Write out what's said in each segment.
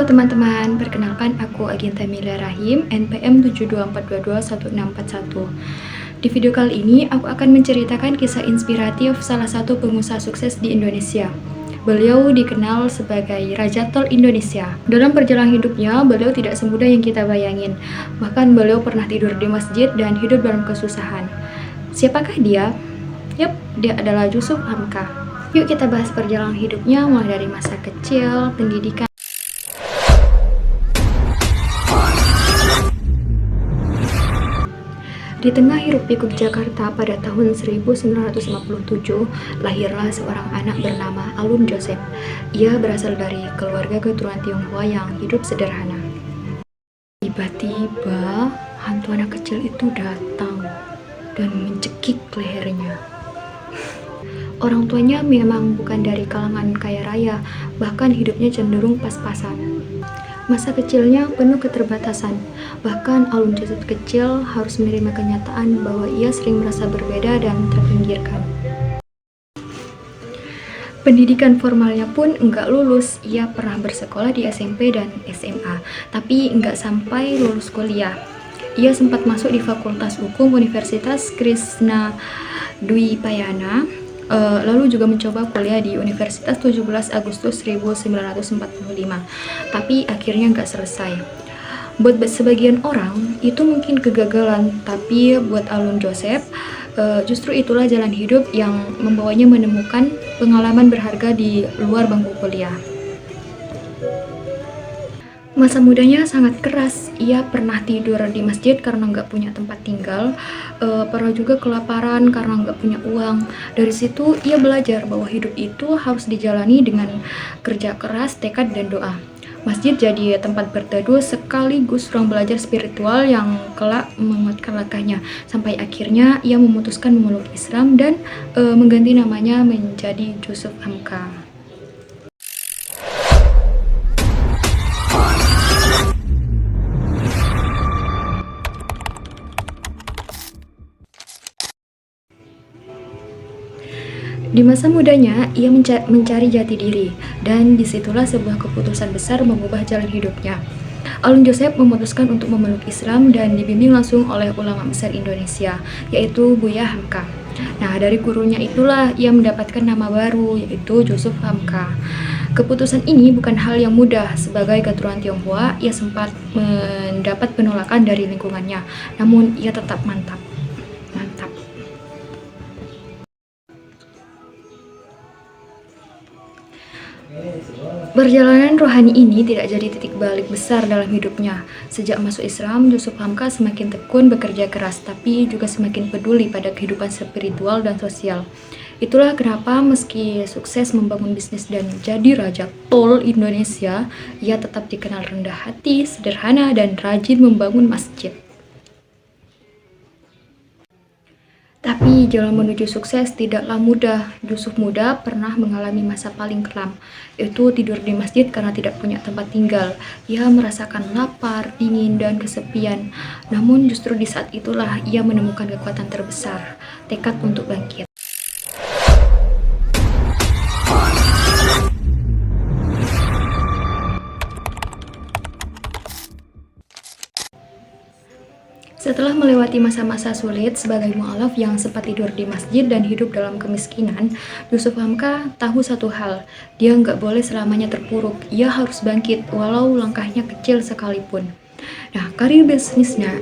teman-teman, perkenalkan aku Aginta Mila Rahim, NPM 724221641. Di video kali ini, aku akan menceritakan kisah inspiratif salah satu pengusaha sukses di Indonesia. Beliau dikenal sebagai Raja Tol Indonesia. Dalam perjalanan hidupnya, beliau tidak semudah yang kita bayangin. Bahkan beliau pernah tidur di masjid dan hidup dalam kesusahan. Siapakah dia? Yap, dia adalah Yusuf Hamka. Yuk kita bahas perjalanan hidupnya mulai dari masa kecil, pendidikan. Di tengah hiruk pikuk Jakarta pada tahun 1957, lahirlah seorang anak bernama Alun Joseph. Ia berasal dari keluarga keturunan Tionghoa yang hidup sederhana. Tiba-tiba, hantu anak kecil itu datang dan mencekik lehernya. Orang tuanya memang bukan dari kalangan kaya raya, bahkan hidupnya cenderung pas-pasan. Masa kecilnya penuh keterbatasan, bahkan Alun Joseph kecil harus menerima kenyataan bahwa ia sering merasa berbeda dan terpinggirkan. Pendidikan formalnya pun enggak lulus, ia pernah bersekolah di SMP dan SMA, tapi enggak sampai lulus kuliah. Ia sempat masuk di Fakultas Hukum Universitas Krishna Dwipayana, lalu juga mencoba kuliah di Universitas 17 Agustus 1945, tapi akhirnya nggak selesai. Buat sebagian orang, itu mungkin kegagalan, tapi buat Alun Joseph, justru itulah jalan hidup yang membawanya menemukan pengalaman berharga di luar bangku kuliah. Masa mudanya sangat keras, ia pernah tidur di masjid karena nggak punya tempat tinggal, pernah juga kelaparan karena nggak punya uang. Dari situ ia belajar bahwa hidup itu harus dijalani dengan kerja keras, tekad, dan doa. Masjid jadi tempat berteduh sekaligus ruang belajar spiritual yang kelak menguatkan langkahnya, sampai akhirnya ia memutuskan memeluk Islam dan mengganti namanya menjadi Yusuf Hamka. Di masa mudanya, ia mencari jati diri, dan disitulah sebuah keputusan besar mengubah jalan hidupnya. Alun Joseph memutuskan untuk memeluk Islam dan dibimbing langsung oleh ulama besar Indonesia, yaitu Buya Hamka. Nah, dari gurunya itulah ia mendapatkan nama baru, yaitu Yusuf Hamka. Keputusan ini bukan hal yang mudah. Sebagai keturunan Tionghoa, ia sempat mendapat penolakan dari lingkungannya, namun ia tetap mantap. Perjalanan rohani ini tidak jadi titik balik besar dalam hidupnya. Sejak masuk Islam, Yusuf Hamka semakin tekun bekerja keras, tapi juga semakin peduli pada kehidupan spiritual dan sosial. Itulah kenapa meski sukses membangun bisnis dan jadi Raja Tol Indonesia, ia tetap dikenal rendah hati, sederhana, dan rajin membangun masjid. Tapi jalan menuju sukses tidaklah mudah. Yusuf muda pernah mengalami masa paling kelam, yaitu tidur di masjid karena tidak punya tempat tinggal. Ia merasakan lapar, dingin, dan kesepian. Namun justru di saat itulah ia menemukan kekuatan terbesar, tekad untuk bangkit. Setelah melewati masa-masa sulit sebagai mu'alaf yang sempat tidur di masjid dan hidup dalam kemiskinan, Yusuf Hamka tahu satu hal, dia nggak boleh selamanya terpuruk, ia harus bangkit walau langkahnya kecil sekalipun. Nah, karir bisnisnya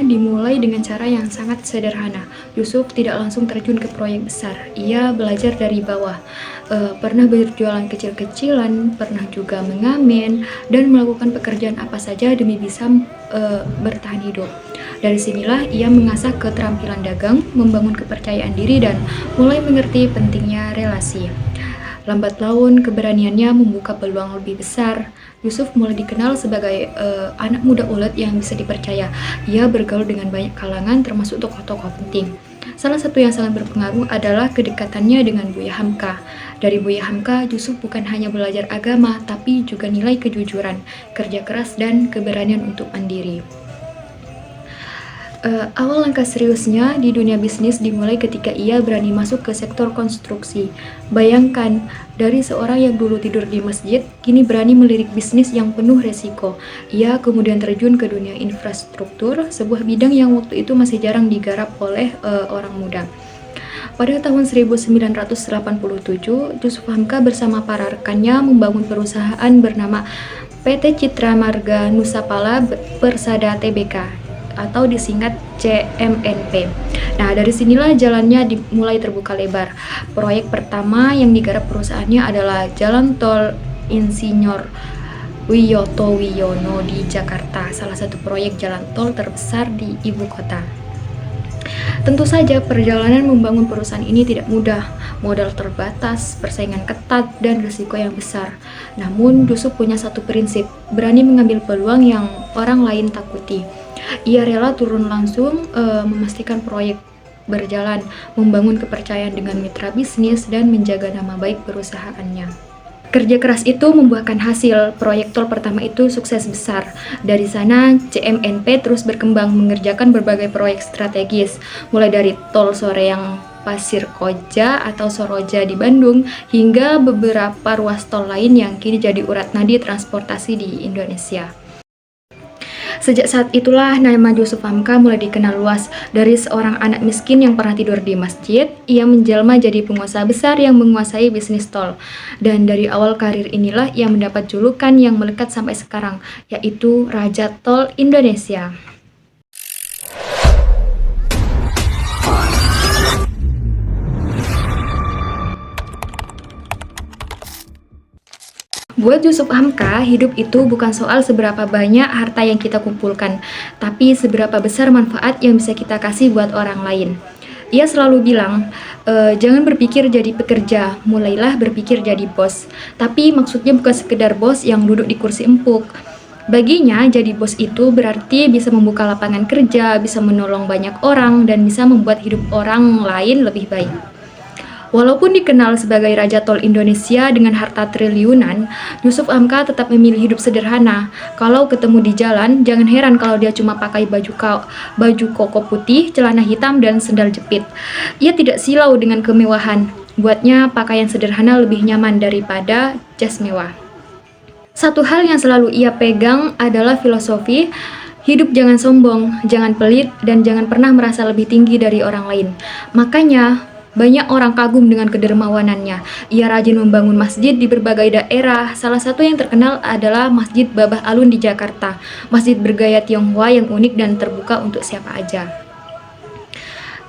dimulai dengan cara yang sangat sederhana. Yusuf tidak langsung terjun ke proyek besar. Ia belajar dari bawah. Pernah berjualan kecil-kecilan, pernah juga mengamen, dan melakukan pekerjaan apa saja demi bisa bertahan hidup. Dari sinilah ia mengasah keterampilan dagang, membangun kepercayaan diri, dan mulai mengerti pentingnya relasi. Lambat laun, keberaniannya membuka peluang lebih besar. Yusuf mulai dikenal sebagai anak muda ulet yang bisa dipercaya. Ia bergaul dengan banyak kalangan, termasuk tokoh-tokoh penting. Salah satu yang sangat berpengaruh adalah kedekatannya dengan Buya Hamka. Dari Buya Hamka, Yusuf bukan hanya belajar agama, tapi juga nilai kejujuran, kerja keras, dan keberanian untuk mandiri. Awal langkah seriusnya di dunia bisnis dimulai ketika ia berani masuk ke sektor konstruksi. Bayangkan, dari seorang yang dulu tidur di masjid, kini berani melirik bisnis yang penuh resiko. Ia kemudian terjun ke dunia infrastruktur, sebuah bidang yang waktu itu masih jarang digarap oleh orang muda. Pada tahun 1987, Yusuf Hamka bersama para rekannya membangun perusahaan bernama PT Citra Marga Nusapala Persada Tbk atau disingkat CMNP. Nah, dari sinilah jalannya mulai terbuka lebar. Proyek pertama yang digarap perusahaannya adalah Jalan Tol Insinyur Wiyoto Wiono di Jakarta, salah satu proyek jalan tol terbesar di ibu kota. Tentu saja perjalanan membangun perusahaan ini tidak mudah, modal terbatas, persaingan ketat, dan risiko yang besar. Namun, Yusuf punya satu prinsip, berani mengambil peluang yang orang lain takuti. Ia rela turun langsung memastikan proyek berjalan, membangun kepercayaan dengan mitra bisnis, dan menjaga nama baik perusahaannya. Kerja keras itu membuahkan hasil. Proyek tol pertama itu sukses besar. Dari sana, CMNP terus berkembang mengerjakan berbagai proyek strategis, mulai dari tol Soreang Pasir Koja atau Soroja di Bandung, hingga beberapa ruas tol lain yang kini jadi urat nadi transportasi di Indonesia. Sejak saat itulah nama Yusuf Hamka mulai dikenal luas. Dari seorang anak miskin yang pernah tidur di masjid, ia menjelma jadi pengusaha besar yang menguasai bisnis tol. Dan dari awal karir inilah ia mendapat julukan yang melekat sampai sekarang, yaitu Raja Tol Indonesia. Buat Yusuf Hamka, hidup itu bukan soal seberapa banyak harta yang kita kumpulkan, tapi seberapa besar manfaat yang bisa kita kasih buat orang lain. Ia selalu bilang, jangan berpikir jadi pekerja, mulailah berpikir jadi bos. Tapi maksudnya bukan sekedar bos yang duduk di kursi empuk. Baginya, jadi bos itu berarti bisa membuka lapangan kerja, bisa menolong banyak orang, dan bisa membuat hidup orang lain lebih baik. Walaupun dikenal sebagai Raja Tol Indonesia dengan harta triliunan, Yusuf Hamka tetap memilih hidup sederhana. Kalau ketemu di jalan, jangan heran kalau dia cuma pakai baju koko putih, celana hitam, dan sendal jepit. Ia tidak silau dengan kemewahan. Buatnya, pakaian sederhana lebih nyaman daripada jas mewah. Satu hal yang selalu ia pegang adalah filosofi, hidup jangan sombong, jangan pelit, dan jangan pernah merasa lebih tinggi dari orang lain. Makanya, banyak orang kagum dengan kedermawanannya. Ia rajin membangun masjid di berbagai daerah. Salah satu yang terkenal adalah Masjid Babah Alun di Jakarta. Masjid bergaya Tionghoa yang unik dan terbuka untuk siapa aja.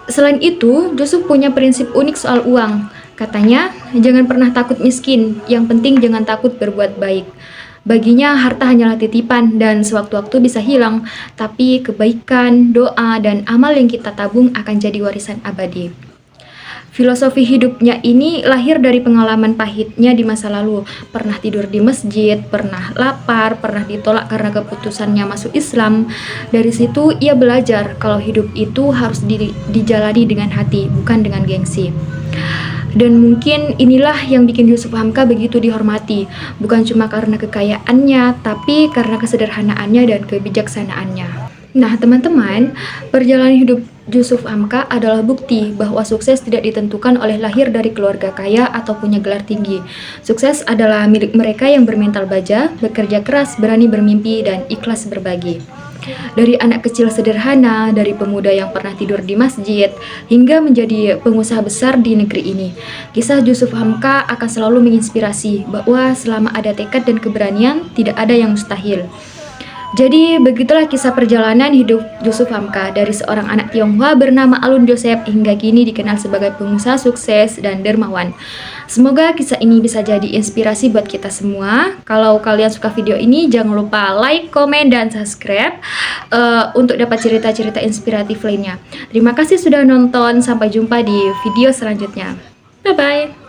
Selain itu, Yusuf punya prinsip unik soal uang. Katanya, jangan pernah takut miskin, yang penting jangan takut berbuat baik. Baginya harta hanyalah titipan dan sewaktu-waktu bisa hilang, tapi kebaikan, doa, dan amal yang kita tabung akan jadi warisan abadi. Filosofi hidupnya ini lahir dari pengalaman pahitnya di masa lalu. Pernah tidur di masjid, pernah lapar, pernah ditolak karena keputusannya masuk Islam. Dari situ ia belajar kalau hidup itu harus dijalani dengan hati, bukan dengan gengsi. Dan mungkin inilah yang bikin Yusuf Hamka begitu dihormati, bukan cuma karena kekayaannya, tapi karena kesederhanaannya dan kebijaksanaannya. Nah, teman-teman, perjalanan hidup Yusuf Hamka adalah bukti bahwa sukses tidak ditentukan oleh lahir dari keluarga kaya atau punya gelar tinggi. Sukses adalah milik mereka yang bermental baja, bekerja keras, berani bermimpi, dan ikhlas berbagi. Dari anak kecil sederhana, dari pemuda yang pernah tidur di masjid, hingga menjadi pengusaha besar di negeri ini. Kisah Yusuf Hamka akan selalu menginspirasi bahwa selama ada tekad dan keberanian, tidak ada yang mustahil. Jadi begitulah kisah perjalanan hidup Yusuf Hamka dari seorang anak Tionghoa bernama Alun Joseph hingga kini dikenal sebagai pengusaha sukses dan dermawan. Semoga kisah ini bisa jadi inspirasi buat kita semua. Kalau kalian suka video ini, jangan lupa like, komen, dan subscribe untuk dapat cerita-cerita inspiratif lainnya. Terima kasih sudah nonton, sampai jumpa di video selanjutnya. Bye-bye.